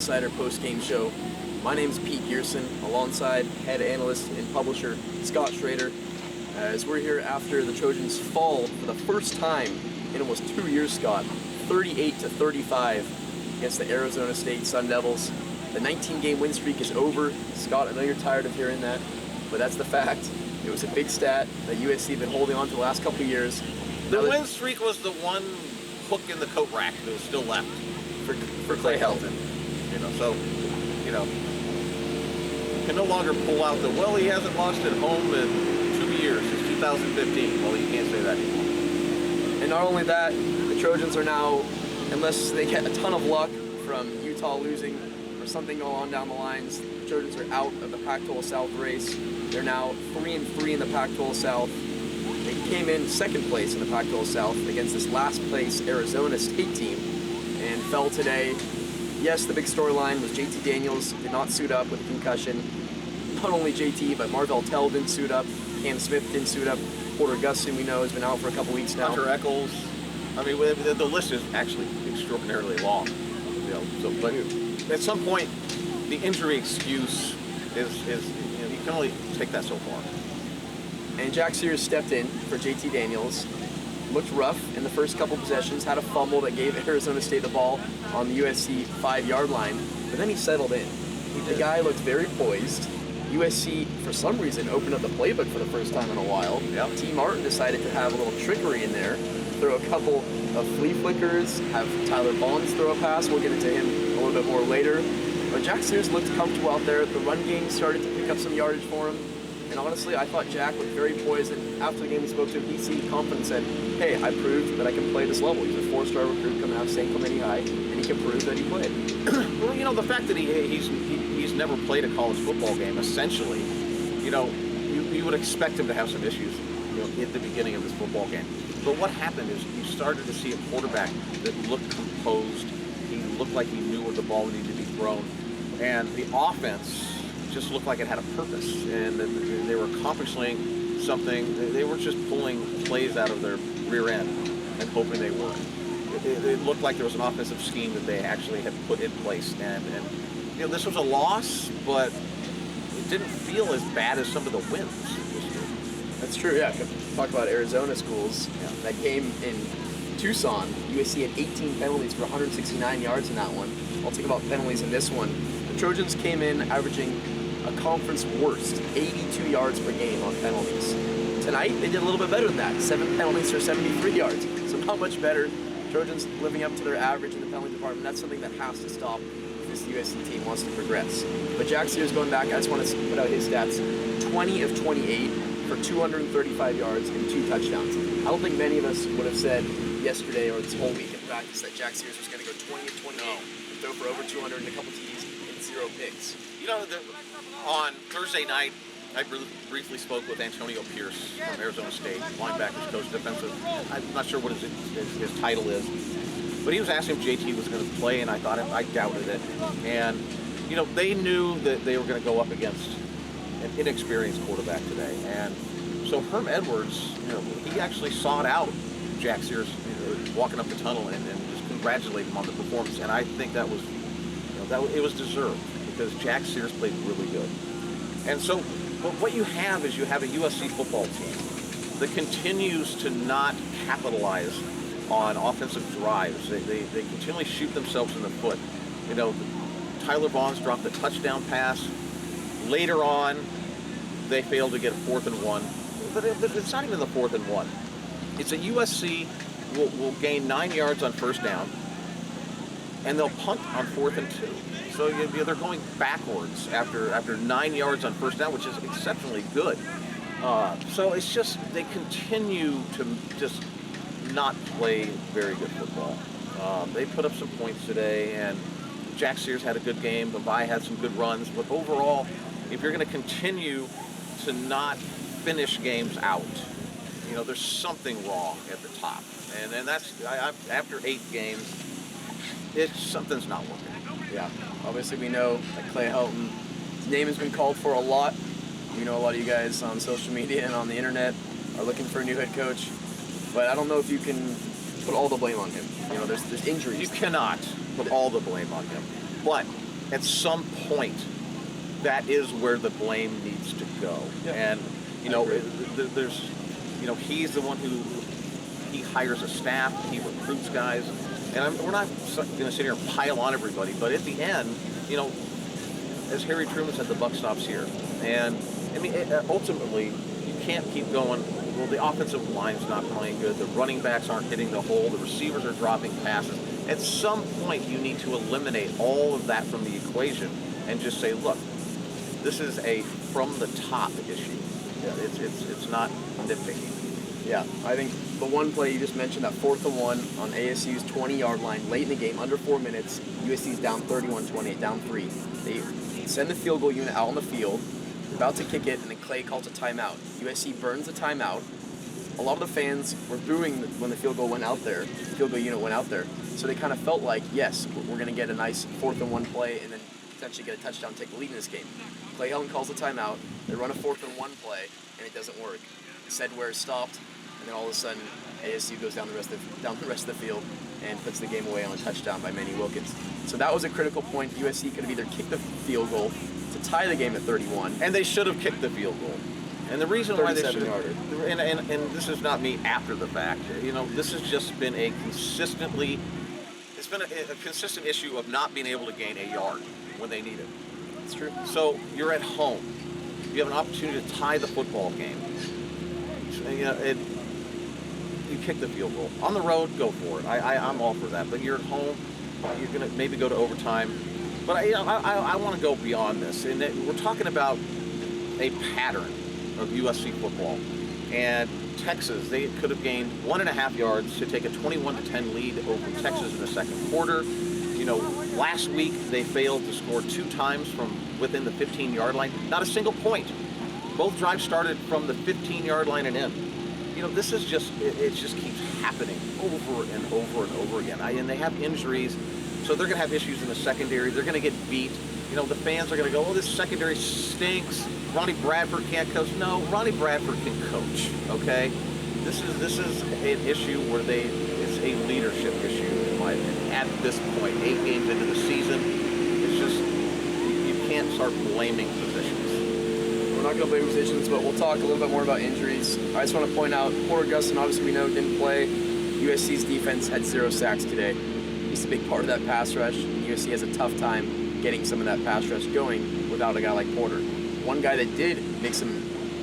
Insider post-game show. My name is Pete Ghersen, alongside head analyst and publisher Scott Schrader, as we're here after the Trojans fall for the first time in almost 2 years, Scott, 38-35 against the Arizona State Sun Devils. The 19-game win streak is over. Scott, I know you're tired of hearing that, but that's the fact. It was a big stat that USC had been holding on to the last couple of years. The win streak was the one hook in the coat rack that was still left for Clay Helton. You can no longer pull out the, well, he hasn't lost at home in 2 years, since 2015. Well, you can't say that anymore. And not only that, the Trojans are now, unless they get a ton of luck from Utah losing or something going on down the lines, the Trojans are out of the Pac-12 South race. They're now 3-3 in the Pac-12 South. They came in second place in the Pac-12 South against this last place Arizona State team and fell today. Yes, the big storyline was JT Daniels did not suit up with a concussion. Not only JT, but Marvell Tell didn't suit up. Cam Smith didn't suit up. Porter Gustin, we know, has been out for a couple weeks now. Hunter Echols. I mean, the list is actually extraordinarily long. But at some point, the injury excuse is you can only take that so far. And Jack Sears stepped in for JT Daniels. Looked rough in the first couple possessions, had a fumble that gave Arizona State the ball on the USC 5-yard line, but then he settled in. The guy looked very poised. USC, for some reason, opened up the playbook for the first time in a while. Yep. T. Martin decided to have a little trickery in there, throw a couple of flea flickers, have Tyler Bonds throw a pass. We'll get into him a little bit more later. But Jack Sears looked comfortable out there. The run game started to pick up some yardage for him. And honestly, I thought Jack looked very poised, and after the game we spoke to him, he seemed confident and said, hey, I proved that I can play this level. He's a 4-star recruit coming out of St. Clemente High, and he can prove that he played. Well, the fact that he's never played a college football game, essentially, you would expect him to have some issues, at the beginning of this football game. But what happened is you started to see a quarterback that looked composed. He looked like he knew where the ball needed to be thrown. And the offense just looked like it had a purpose, and they were accomplishing something. They were just pulling plays out of their rear end and hoping they worked. It looked like there was an offensive scheme that they actually had put in place, and this was a loss, but it didn't feel as bad as some of the wins this year. That's true, yeah. Talk about Arizona schools. Yeah. That game in Tucson, USC had 18 penalties for 169 yards in that one. I'll talk about penalties in this one. The Trojans came in averaging a conference worst, 82 yards per game on penalties. Tonight, they did a little bit better than that, 7 penalties for 73 yards. So not much better. Trojans living up to their average in the penalty department. That's something that has to stop if this USC team wants to progress. But Jack Sears going back, I just want to put out his stats. 20 of 28 for 235 yards and 2 touchdowns. I don't think many of us would have said yesterday or this whole week in practice that Jack Sears was going to go 20 of 28 and throw for over 200 and a couple TDs and 0 picks. On Thursday night, I briefly spoke with Antonio Pierce from Arizona State, linebackers coach, defensive. I'm not sure what his title is, but he was asking if JT was going to play, and I doubted it. And they knew that they were going to go up against an inexperienced quarterback today, and so Herm Edwards, he actually sought out Jack Sears walking up the tunnel and just congratulated him on the performance, and I think that was it was deserved, because Jack Sears played really good. And so what you have is you have a USC football team that continues to not capitalize on offensive drives. They continually shoot themselves in the foot. Tyler Bonds dropped a touchdown pass. Later on, they failed to get a 4th and 1. But it's not even the 4th and 1. It's a USC will gain 9 yards on first down, and they'll punt on 4th and 2. So they're going backwards after 9 yards on first down, which is exceptionally good. So it's just they continue to just not play very good football. They put up some points today, and Jack Sears had a good game. Babai had some good runs, but overall, if you're going to continue to not finish games out, there's something wrong at the top, and that's after 8 games, something's not working. Yeah, obviously we know that Clay Helton, his name has been called for a lot. We know a lot of you guys on social media and on the internet are looking for a new head coach, but I don't know if you can put all the blame on him. There's injuries. You cannot put all the blame on him. But at some point, that is where the blame needs to go. Yeah. And, there's, he's the one who, he hires a staff, he recruits guys, and we're not going to sit here and pile on everybody, but at the end, as Harry Truman said, the buck stops here. And, ultimately, you can't keep going, well, the offensive line's not playing good, the running backs aren't hitting the hole, the receivers are dropping passes. At some point, you need to eliminate all of that from the equation and just say, look, this is a from-the-top issue. Yeah, it's not nitpicking. Yeah, I think the one play you just mentioned, that 4th and 1 on ASU's 20-yard line, late in the game, under 4 minutes, USC's down 31-28, down 3. They send the field goal unit out on the field, they're about to kick it, and then Clay calls a timeout. USC burns the timeout. A lot of the fans were booing when the field goal went out there, the field goal unit went out there. So they kind of felt like, yes, we're going to get a nice 4th and 1 play and then potentially get a touchdown, take the lead in this game. Clay Helton calls a timeout, they run a 4th and 1 play, and it doesn't work. Said where it stopped, and then all of a sudden ASU goes down the rest of the field and puts the game away on a touchdown by Manny Wilkins. So that was a critical point. USC could have either kicked the field goal to tie the game at 31, and they should have kicked the field goal. And the reason why they should, and this is not me after the fact. This has just been a consistent issue of not being able to gain a yard when they need it. It's true. So you're at home. You have an opportunity to tie the football game. You kick the field goal. On the road, go for it. I'm all for that. But you're at home. You're going to maybe go to overtime. But I want to go beyond this. And we're talking about a pattern of USC football. And Texas, they could have gained 1.5 yards to take a 21-10 lead over Texas in the second quarter. Last week they failed to score 2 times from within the 15-yard line. Not a single point. Both drives started from the 15-yard line and in. This is just, it just keeps happening over and over and over again. And they have injuries, so they're going to have issues in the secondary. They're going to get beat. The fans are going to go, oh, this secondary stinks. Ronnie Bradford can't coach. No, Ronnie Bradford can coach, okay? This is an issue where it's a leadership issue, in my opinion. At this point, 8 games into the season, it's just, you can't start blaming positions. We're not going to blame positions, but we'll talk a little bit more about injuries. I just want to point out, Porter Gustin, obviously we know, didn't play. USC's defense had 0 sacks today. He's a big part of that pass rush. USC has a tough time getting some of that pass rush going without a guy like Porter. One guy that did make some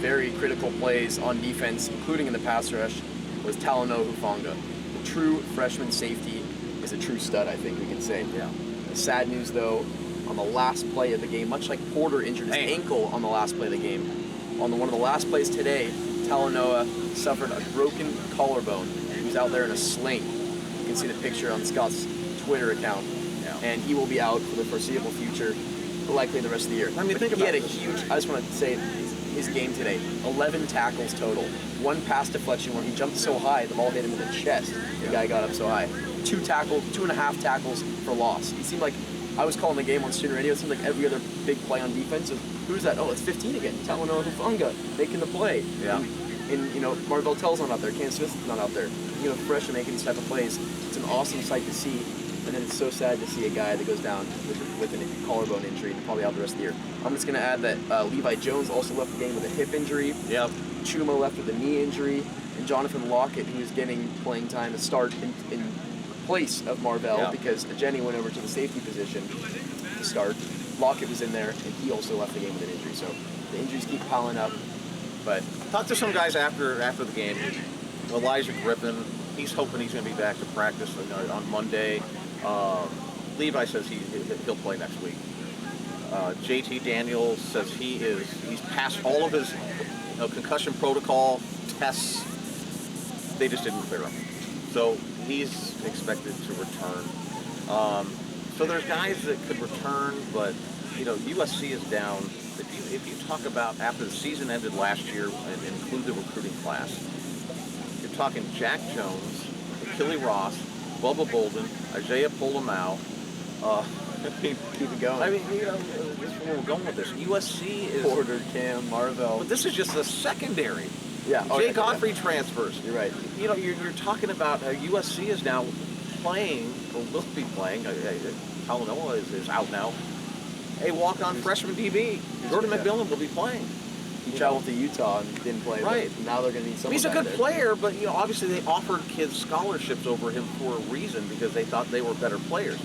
very critical plays on defense, including in the pass rush, was Talanoa Hufanga. The true freshman safety is a true stud, I think we can say. Yeah. The sad news, though, on the last play of the game, much like Porter injured his ankle on the last play of the game, on one of the last plays today, Talanoa suffered a broken collarbone. He was out there in a sling. You can see the picture on Scott's Twitter account. Yeah. And he will be out for the foreseeable future, likely the rest of the year. I mean, think he about had a huge, I just want to say his game today, 11 tackles total. 1 pass deflection where he jumped so high, the ball hit him in the chest. The guy got up so high. 2.5 tackles for loss. He seemed like, I was calling the game on student radio, it seemed like every other big play on defense was, who's that? Oh, it's 15 again. Talanoa Hufanga making the play. Yeah. And Marvell Tell's not out there. Cam Smith's not out there. Fresh and making these type of plays. It's an awesome sight to see. And then it's so sad to see a guy that goes down with a collarbone injury and probably out the rest of the year. I'm just going to add that Levi Jones also left the game with a hip injury. Yep. Chuma left with a knee injury. And Jonathan Lockett, who is getting playing time to start in place of Marvell because Jenny went over to the safety position to start. Lockett was in there, and he also left the game with an injury. So the injuries keep piling up. But talked to some guys after the game. Elijah Griffin, he's hoping he's going to be back to practice on Monday. Levi says he'll play next week. JT Daniels says he's passed all of his concussion protocol tests. They just didn't clear him. So he's expected to return. So there's guys that could return, but USC is down. If you talk about after the season ended last year and include the recruiting class, you're talking Jack Jones, Achille Ross, Bubba Bolden, Isaiah Polamau. keep it going. I mean, this is where we're going with this. USC is Porter, Cam, Marvell. But this is just the secondary. Yeah. Jay Godfrey transfers. You're right. You're talking about USC is now playing, or will be playing. Talanoa is out now. a walk-on freshman DB. Jordan McMillan will be playing. He traveled to Utah and didn't play. Right. Now they're going to need someone. He's a back good there. player, but obviously they offered kids scholarships over him for a reason because they thought they were better players.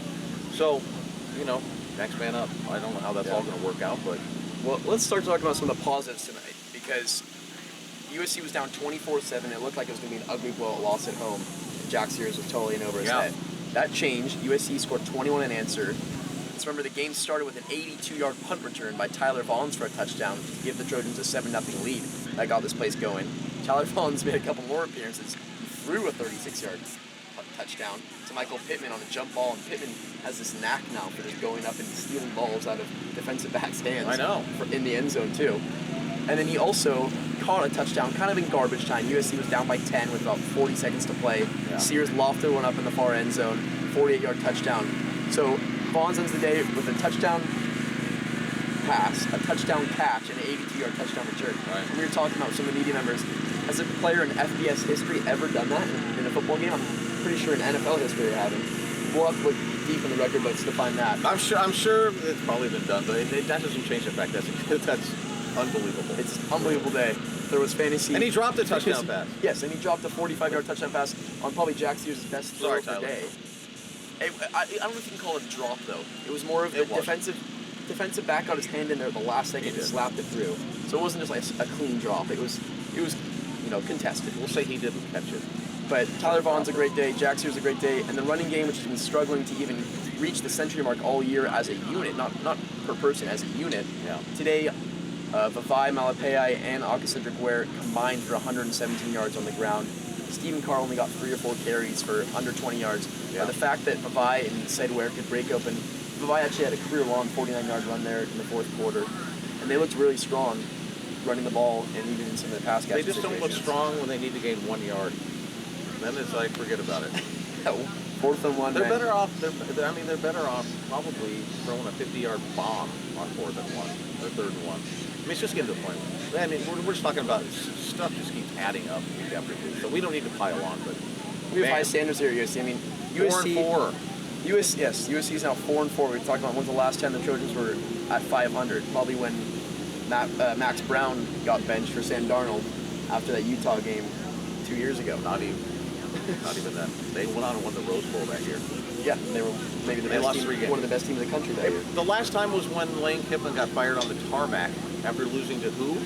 So, next man up. I don't know how that's all going to work out, but well, let's start talking about some of the positives tonight because USC was down 24-7. It looked like it was going to be an ugly blowout loss at home. Jack Sears was totally in over his head. That changed. USC scored 21 unanswered. Let's remember the game started with an 82-yard punt return by Tyler Vaughns for a touchdown to give the Trojans a 7-0 lead. That got this place going. Tyler Vaughns made a couple more appearances. He threw a 36-yard touchdown to Michael Pittman on a jump ball, and Pittman has this knack now for just going up and stealing balls out of defensive backs' hands. I know. In the end zone, too. And then he also caught a touchdown kind of in garbage time. USC was down by 10 with about 40 seconds to play. Yeah. Sears lofted one up in the far end zone, 48-yard touchdown. So Vaughns ends the day with a touchdown pass, a touchdown catch, and an 82-yard touchdown return. Right. And we were talking about some of the media members. Has a player in FBS history ever done that in a football game? I'm pretty sure in NFL history they haven't. We'll have to look deep in the record books to find that. I'm sure it's probably been done, but that doesn't change the fact that's unbelievable. It's an unbelievable day. There was fantasy. And he dropped a touchdown pass. Yes, and he dropped a 45-yard touchdown pass on probably Jack Sears' best throw of the day. I don't know if you can call it a drop, though. It was more of a defensive back got his hand in there at the last second and slapped it through. So it wasn't just like a clean drop. It was contested. We'll say he didn't catch it. But Tyler Vaughn's a great day, Jack Sears a great day, and the running game, which has been struggling to even reach the century mark all year as a unit, not per person, as a unit. Yeah. Today, Vavai, Malapai, and Akacentric Ware combined for 117 yards on the ground. Stephen Carr only got 3 or 4 carries for under 20 yards. Yeah. The fact that Vavai and said Ware could break open, Vavai actually had a career-long 49-yard run there in the fourth quarter, and they looked really strong running the ball and even in some of the pass catching They just don't look strong when they need to gain 1 yard. Then it's like, forget about it. 4th and 1. They're better off. They're better off probably throwing a 50-yard bomb on 4th and 1 or 3rd and 1. I mean, it's just getting to the point. I mean, we're just talking about stuff just keeps adding up week after week. So we don't need to pile on, but we have high standards here at USC. I mean, USC 4-4. USC is now 4-4. We talked about when's the last time the Trojans were at 500. Probably when Max Brown got benched for Sam Darnold after that Utah game 2 years ago. Not even that. They went on and won the Rose Bowl that year. Yeah, they were maybe the best team, one of the best teams in the country that year. The last time was when Lane Kiffin got fired on the tarmac after losing to who?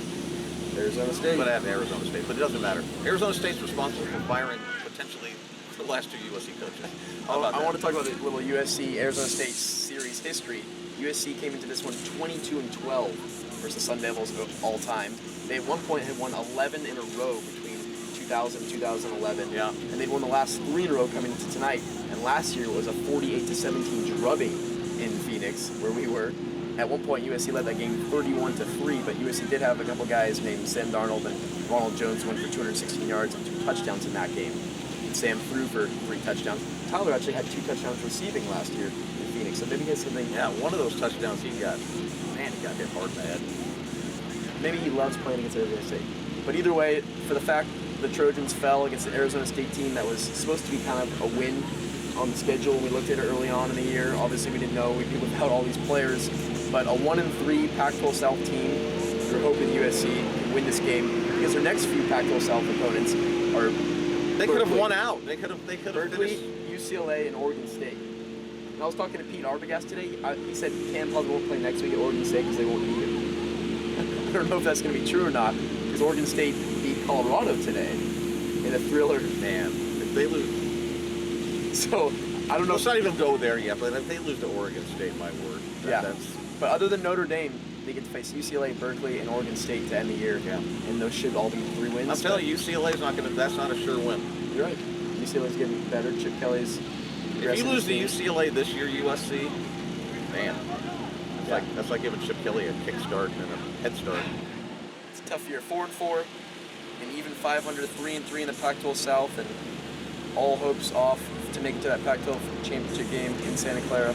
Arizona State. But at Arizona State. But it doesn't matter. Arizona State's responsible for firing potentially the last 2 USC coaches. I want to talk about the little USC Arizona State series history. USC came into this one 22-12 versus Sun Devils all time. They at one point had won 11 in a row between 2000 and 2011. Yeah. And they've won the last 3 in a row coming into tonight. And last year was a 48-17 drubbing in Phoenix, where we were. At one point, USC led that game 31-3, but USC did have a couple guys named Sam Darnold and Ronald Jones went for 216 yards and 2 touchdowns in that game. And Sam threw for 3 touchdowns. Tyler actually had 2 touchdowns receiving last year in Phoenix, so maybe he has something. Yeah, one of those touchdowns he got hit hard in the head. Maybe he loves playing against Arizona State. But either way, for the fact the Trojans fell against the Arizona State team that was supposed to be kind of a win on the schedule, we looked at it early on in the year. Obviously, we didn't know we'd be without all these players. But a 1-3 Pac-12 South team, we're hoping USC can win this game because their next few Pac-12 South opponents are. They could have won out. They could have Berkeley, finished. UCLA, and Oregon State. And I was talking to Pete Arbogast today. He said Cam probably won't play next week at Oregon State because they won't need him. I don't know if that's going to be true or not because Oregon State beat Colorado today in a thriller. Man, if they lose. So I don't know. Let's not even go there yet. But if they lose to Oregon State, my word. But other than Notre Dame, they get to face UCLA, Berkeley, and Oregon State to end the year. Yeah. And those should all be 3 wins. I'm telling you, UCLA's not going to. That's not a sure win. You're right. UCLA's getting better. Chip Kelly's. If you lose to UCLA this year, USC, man, that's like giving Chip Kelly a kickstart and a head start. It's a tough year. 4-4, and even 500, 3-3 in the Pac-12 South, and all hopes off to make it to that Pac-12 championship game in Santa Clara.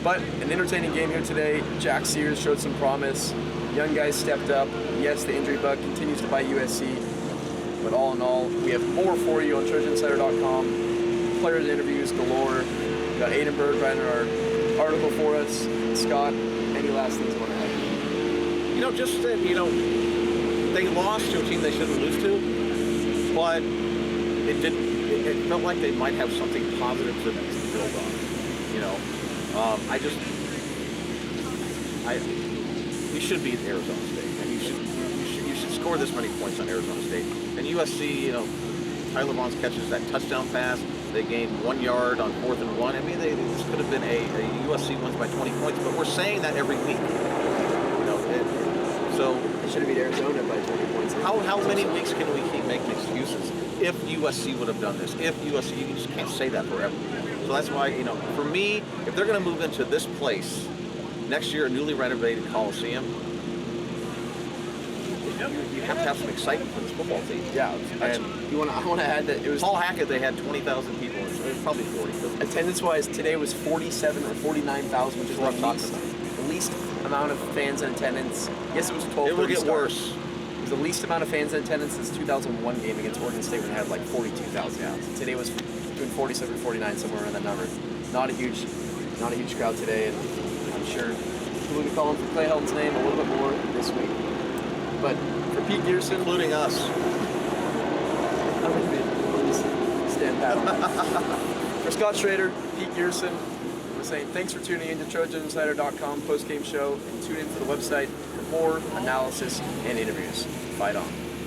But an entertaining game here today. Jack Sears showed some promise. Young guys stepped up. Yes, the injury bug continues to bite USC. But all in all, we have more for you on TrojanInsider.com. Players interviews galore. We got Aiden Bird writing our article for us. Scott, any last things you want to add? Just that, they lost to a team they shouldn't lose to, but it felt like they might have something positive to build on. We should beat Arizona State, and you should score this many points on Arizona State. And USC, Tyler Vaughn's catches that touchdown pass. They gained 1 yard on 4th and 1. I mean, this could have been a USC wins by 20 points, but we're saying that every week. So they should have beat Arizona by 20 points. How many weeks can we keep making excuses? If USC would have done this, if USC, you just can't say that forever. So that's why, for me, if they're going to move into this place next year, a newly renovated Coliseum, you have to have some excitement for this football team. Yeah, and I want to add that it was Paul Hackett. They had 20,000 people. It was probably 40. Attendance-wise, today was 47 or 49,000, which is what I'm talking the about. least amount of fans in attendance. Yes, it was 12. It will get worse. It was the least amount of fans in attendance since 2001 game against Oregon State when they had like 42,000. Yeah. Today was between 47 and 49, somewhere around that number. Not a huge crowd today, and I'm sure we'll be calling for Clay Helton's name a little bit more this week. But for Pete Ghersen, Including us. I'm going to stand pat on that. For Scott Schrader, Pete Ghersen, we're saying thanks for tuning in to TrojanInsider.com postgame show, and tune in to the website for more analysis and interviews. Fight on.